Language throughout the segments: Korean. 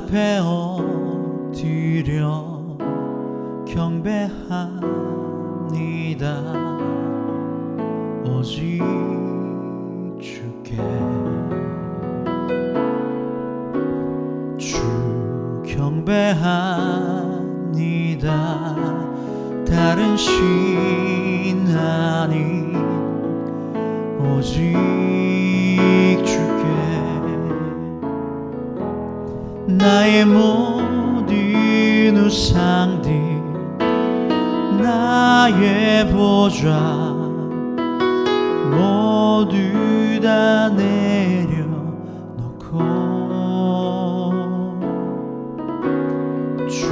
앞에 엎드려 경배합니다. 오직 주께 주 경배합니다. 다른 신 아닌 오직 주께 나의 모든 우상들 나의 보좌 모두 다 내려놓고 주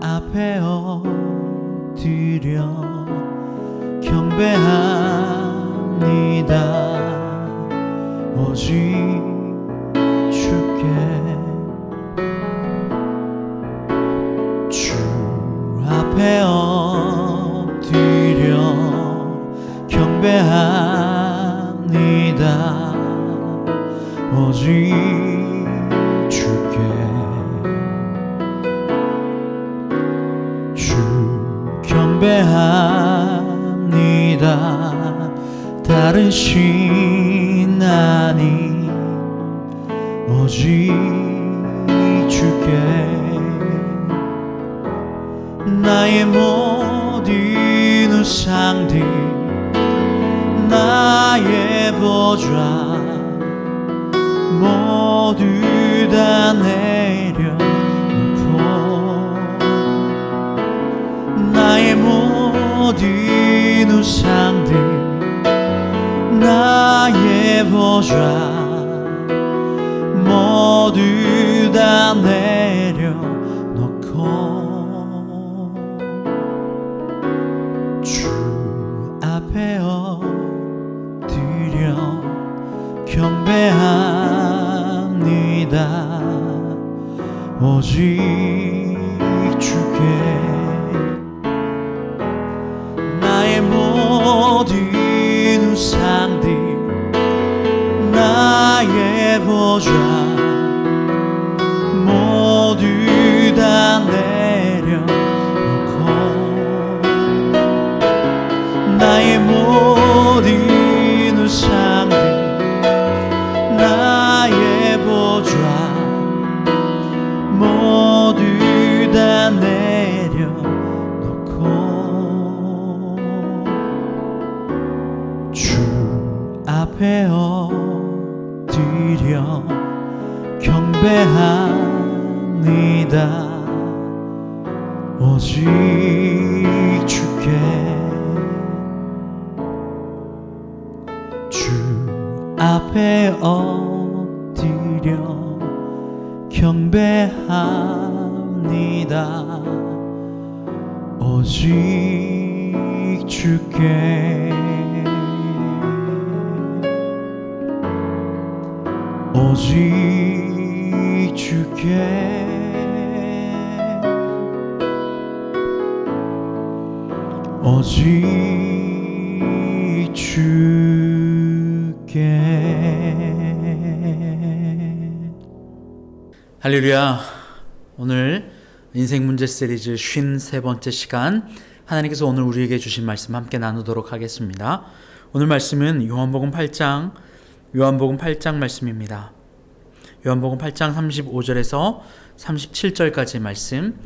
앞에 엎드려 경배합니다. 오직 주께 주 앞에 엎드려 경배합니다. 오직 주께 주 경배합니다. 다른 신 아닌 오직 주께 나의 모든 우상들 나의 보좌 모두 다 내려놓고 나의 모든 우상들 나의 보좌 모두 다 내려놓고 주 앞에 엎드려 경배합니다. 오직 주께 나의 모든 우상들 나의 보좌 모두 다 내려놓고 나의 모든 우상들 나의 보좌 모두 다 내려놓고 주 앞에 엎드려 경배합니다. 오직 주께 주 앞에 엎드려 경배합니다. 오직 주께 오직 주께 오직 주께. 할렐루야. 오늘 인생 문제 시리즈 53번째 시간, 하나님께서 오늘 우리에게 주신 말씀 함께 나누도록 하겠습니다. 오늘 말씀은 요한복음 8장 말씀입니다. 요한복음 8장 35절에서 37절까지의 말씀,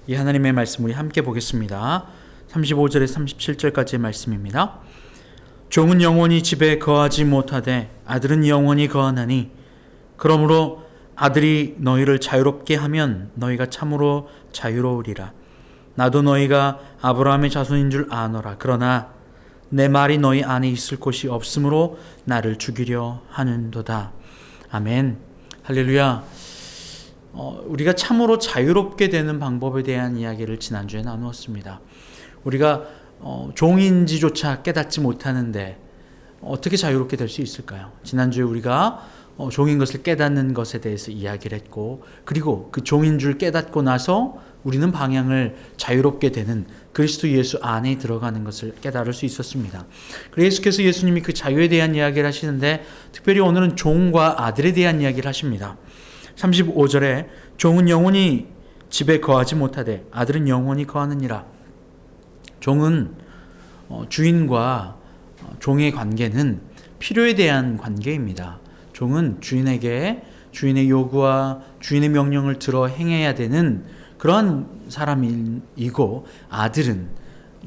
이 하나님의 말씀 우리 함께 보겠습니다. 35절에서 37절까지의 말씀입니다. 종은 영원히 집에 거하지 못하되 아들은 영원히 거하나니 그러므로 아들이 너희를 자유롭게 하면 너희가 참으로 자유로우리라. 나도 너희가 아브라함의 자손인 줄 아노라. 그러나 내 말이 너희 안에 있을 곳이 없으므로 나를 죽이려 하는도다. 아멘. 할렐루야. 우리가 참으로 자유롭게 되는 방법에 대한 이야기를 지난주에 나누었습니다. 우리가 종인지조차 깨닫지 못하는데 어떻게 자유롭게 될 수 있을까요? 지난주에 우리가 종인 것을 깨닫는 것에 대해서 이야기를 했고, 그리고 그 종인 줄 깨닫고 나서 우리는 방향을 자유롭게 되는 그리스도 예수 안에 들어가는 것을 깨달을 수 있었습니다. 그래서 예수께서 예수님이 그 자유에 대한 이야기를 하시는데, 특별히 오늘은 종과 아들에 대한 이야기를 하십니다. 35절에 종은 영원히 집에 거하지 못하되 아들은 영원히 거하느니라. 종은 주인과 종의 관계는 필요에 대한 관계입니다. 종은 주인에게 주인의 요구와 주인의 명령을 들어 행해야 되는 그러한 사람이고, 아들은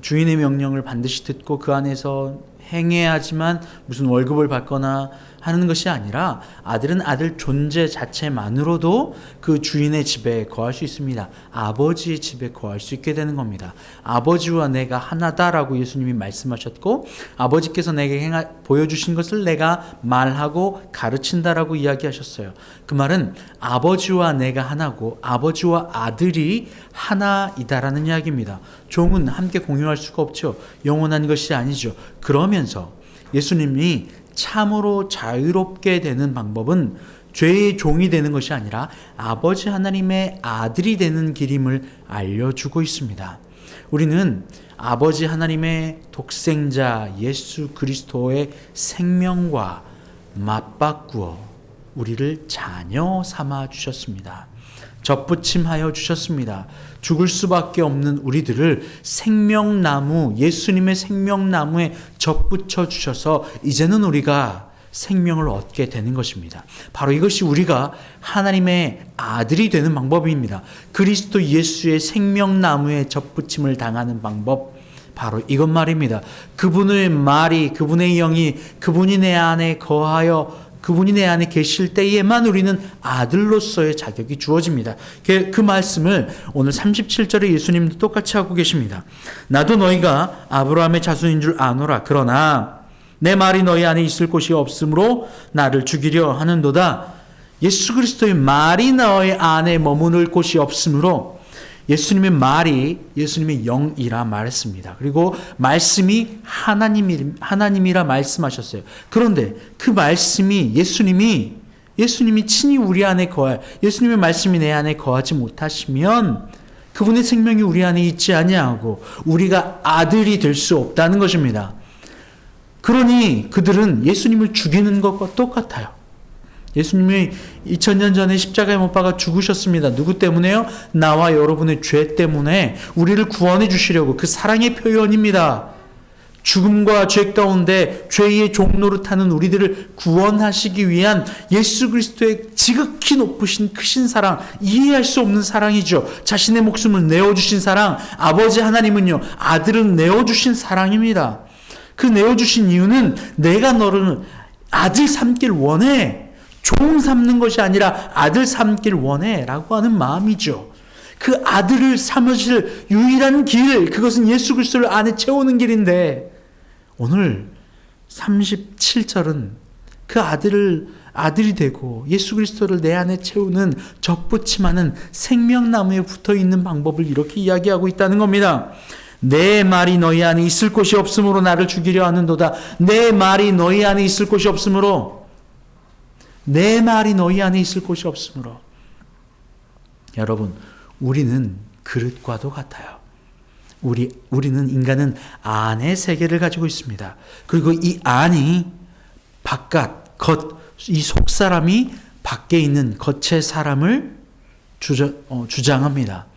주인의 명령을 반드시 듣고 그 안에서 행해야 하지만 무슨 월급을 받거나 하는 것이 아니라, 아들은 아들 존재 자체만으로도 그 주인의 집에 거할 수 있습니다. 아버지의 집에 거할 수 있게 되는 겁니다. 아버지와 내가 하나다라고 예수님이 말씀하셨고, 아버지께서 내게 보여주신 것을 내가 말하고 가르친다라고 이야기하셨어요. 그 말은 아버지와 내가 하나고 아버지와 아들이 하나이다라는 이야기입니다. 종은 함께 공유할 수가 없죠. 영원한 것이 아니죠. 그러면서 예수님이 참으로 자유롭게 되는 방법은 죄의 종이 되는 것이 아니라 아버지 하나님의 아들이 되는 길임을 알려주고 있습니다. 우리는 아버지 하나님의 독생자 예수 그리스도의 생명과 맞바꾸어 우리를 자녀 삼아 주셨습니다. 접붙임하여 주셨습니다. 죽을 수밖에 없는 우리들을 생명나무, 예수님의 생명나무에 접붙여 주셔서 이제는 우리가 생명을 얻게 되는 것입니다. 바로 이것이 우리가 하나님의 아들이 되는 방법입니다. 그리스도 예수의 생명나무에 접붙임을 당하는 방법, 바로 이것 말입니다. 그분의 말이, 그분의 영이, 그분이 내 안에 거하여 그분이 내 안에 계실 때에만 우리는 아들로서의 자격이 주어집니다. 그 말씀을 오늘 37절에 예수님도 똑같이 하고 계십니다. 나도 너희가 아브라함의 자손인 줄 아노라. 그러나 내 말이 너희 안에 있을 곳이 없으므로 나를 죽이려 하는도다. 예수 그리스도의 말이 너희 안에 머무를 곳이 없으므로, 예수님의 말이 예수님의 영이라 말했습니다. 그리고 말씀이 하나님이라 말씀하셨어요. 그런데 그 말씀이 예수님이 친히 우리 안에 예수님의 말씀이 내 안에 거하지 못하시면 그분의 생명이 우리 안에 있지 아니하고 우리가 아들이 될 수 없다는 것입니다. 그러니 그들은 예수님을 죽이는 것과 똑같아요. 예수님이 2000년 전에 십자가에 못 박아 죽으셨습니다. 누구 때문에요? 나와 여러분의 죄 때문에 우리를 구원해 주시려고, 그 사랑의 표현입니다. 죽음과 죄 가운데 죄의 종노릇하는 우리들을 구원하시기 위한 예수 그리스도의 지극히 높으신 크신 사랑, 이해할 수 없는 사랑이죠. 자신의 목숨을 내어주신 사랑, 아버지 하나님은요, 아들을 내어주신 사랑입니다. 그 내어주신 이유는 내가 너를 아들 삼길 원해, 종 삼는 것이 아니라 아들 삼길 원해 라고 하는 마음이죠. 그 아들을 삼으실 유일한 길, 그것은 예수 그리스도를 안에 채우는 길인데, 오늘 37절은 그 아들이 되고 예수 그리스도를 내 안에 채우는 접붙임하는 생명나무에 붙어있는 방법을 이렇게 이야기하고 있다는 겁니다. 내 말이 너희 안에 있을 곳이 없으므로 나를 죽이려 하는도다. 내 말이 너희 안에 있을 곳이 없으므로, 내 말이 너희 안에 있을 곳이 없으므로. 여러분, 우리는 그릇과도 같아요. 우리는, 인간은 안의 세계를 가지고 있습니다. 그리고 이 안이 바깥, 이 속사람이 밖에 있는 겉의 사람을 주장합니다.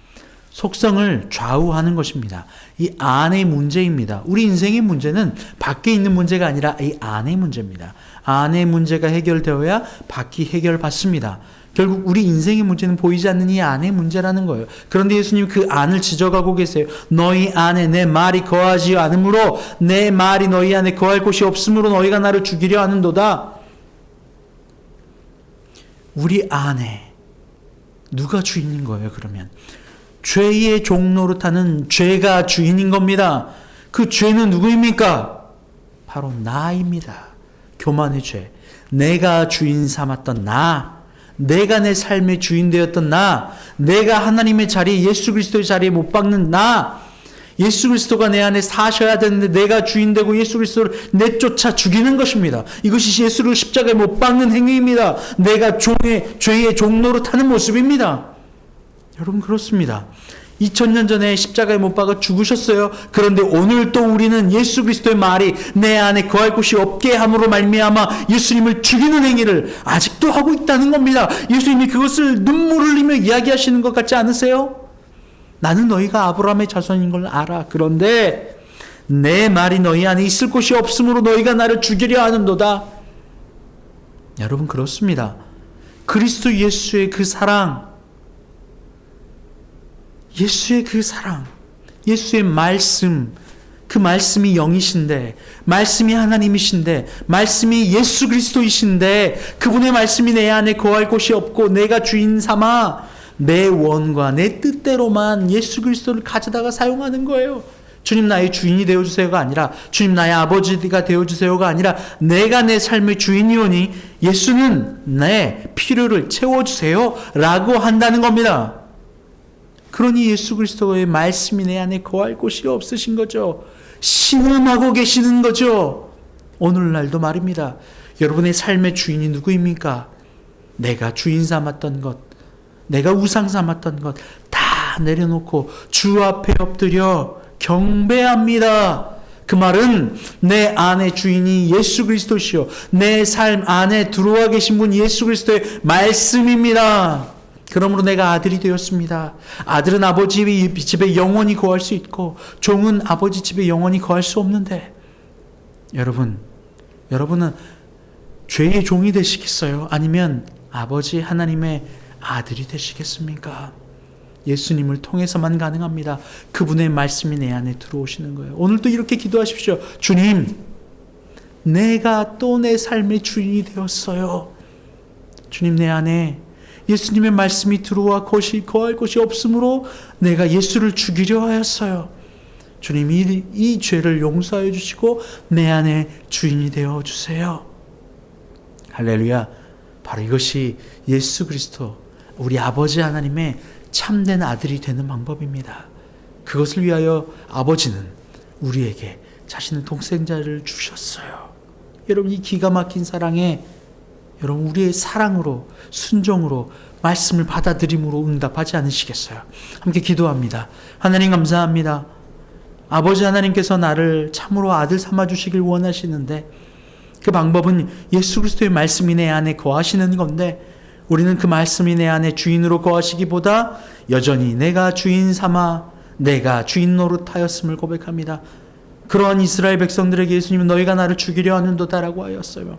속성을 좌우하는 것입니다. 이 안의 문제입니다. 우리 인생의 문제는 밖에 있는 문제가 아니라 이 안의 문제입니다. 안의 문제가 해결되어야 밖이 해결받습니다. 결국 우리 인생의 문제는 보이지 않는 이 안의 문제라는 거예요. 그런데 예수님 그 안을 지적하고 계세요. 너희 안에 내 말이 거하지 않으므로, 내 말이 너희 안에 거할 곳이 없으므로 너희가 나를 죽이려 하는도다. 우리 안에 누가 주인인 거예요, 그러면? 죄의 종노릇하는 죄가 주인인 겁니다. 그 죄는 누구입니까? 바로 나입니다. 교만의 죄. 내가 주인 삼았던 나, 내가 내 삶의 주인 되었던 나, 내가 하나님의 자리에, 예수 그리스도의 자리에 못 박는 나, 예수 그리스도가 내 안에 사셔야 되는데 내가 주인 되고 예수 그리스도를 내쫓아 죽이는 것입니다. 이것이 예수를 십자가에 못 박는 행위입니다. 내가 죄의 종노릇하는 모습입니다. 여러분, 그렇습니다. 2000년 전에 십자가에 못 박아 죽으셨어요. 그런데 오늘 또 우리는 예수 그리스도의 말이 내 안에 거할 곳이 없게 함으로 말미암아 예수님을 죽이는 행위를 아직도 하고 있다는 겁니다. 예수님이 그것을 눈물을 흘리며 이야기하시는 것 같지 않으세요? 나는 너희가 아브라함의 자손인 걸 알아. 그런데 내 말이 너희 안에 있을 곳이 없으므로 너희가 나를 죽이려 하는도다. 여러분, 그렇습니다. 그리스도 예수의 그 사랑, 예수의 그 사랑, 예수의 말씀, 그 말씀이 영이신데, 말씀이 하나님이신데, 말씀이 예수 그리스도이신데, 그분의 말씀이 내 안에 거할 곳이 없고 내가 주인 삼아 내 원과 내 뜻대로만 예수 그리스도를 가져다가 사용하는 거예요. 주님 나의 주인이 되어주세요가 아니라, 주님 나의 아버지가 되어주세요가 아니라, 내가 내 삶의 주인이오니 예수는 내 필요를 채워주세요 라고 한다는 겁니다. 그러니 예수 그리스도의 말씀이 내 안에 거할 곳이 없으신 거죠. 신음하고 계시는 거죠. 오늘날도 말입니다. 여러분의 삶의 주인이 누구입니까? 내가 주인 삼았던 것, 내가 우상 삼았던 것 다 내려놓고 주 앞에 엎드려 경배합니다. 그 말은 내 안에 주인이 예수 그리스도시요, 내 삶 안에 들어와 계신 분 예수 그리스도의 말씀입니다. 그러므로 내가 아들이 되었습니다. 아들은 아버지 집에 영원히 거할 수 있고 종은 아버지 집에 영원히 거할 수 없는데, 여러분은 죄의 종이 되시겠어요? 아니면 아버지 하나님의 아들이 되시겠습니까? 예수님을 통해서만 가능합니다. 그분의 말씀이 내 안에 들어오시는 거예요. 오늘도 이렇게 기도하십시오. 주님, 내가 또 내 삶의 주인이 되었어요. 주님, 내 안에 예수님의 말씀이 들어와 거할 곳이 없으므로 내가 예수를 죽이려 하였어요. 주님, 이 죄를 용서해 주시고 내 안에 주인이 되어 주세요. 할렐루야. 바로 이것이 예수 그리스도, 우리 아버지 하나님의 참된 아들이 되는 방법입니다. 그것을 위하여 아버지는 우리에게 자신의 독생자를 주셨어요. 여러분, 이 기가 막힌 사랑에 여러분, 우리의 사랑으로, 순종으로, 말씀을 받아들임으로 응답하지 않으시겠어요? 함께 기도합니다. 하나님 감사합니다. 아버지 하나님께서 나를 참으로 아들 삼아주시길 원하시는데, 그 방법은 예수 그리스도의 말씀이 내 안에 거하시는 건데, 우리는 그 말씀이 내 안에 주인으로 거하시기보다 여전히 내가 주인 삼아 내가 주인 노릇하였음을 고백합니다. 그러한 이스라엘 백성들에게 예수님은 너희가 나를 죽이려 하는도다라고 하였어요.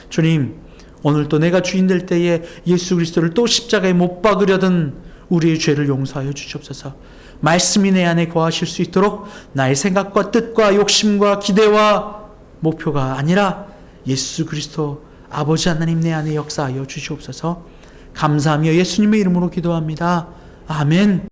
주님, 오늘 또 내가 주인 될 때에 예수 그리스도를 또 십자가에 못 박으려던 우리의 죄를 용서하여 주시옵소서. 말씀이 내 안에 거하실 수 있도록 나의 생각과 뜻과 욕심과 기대와 목표가 아니라 예수 그리스도 아버지 하나님 내 안에 역사하여 주시옵소서. 감사하며 예수님의 이름으로 기도합니다. 아멘.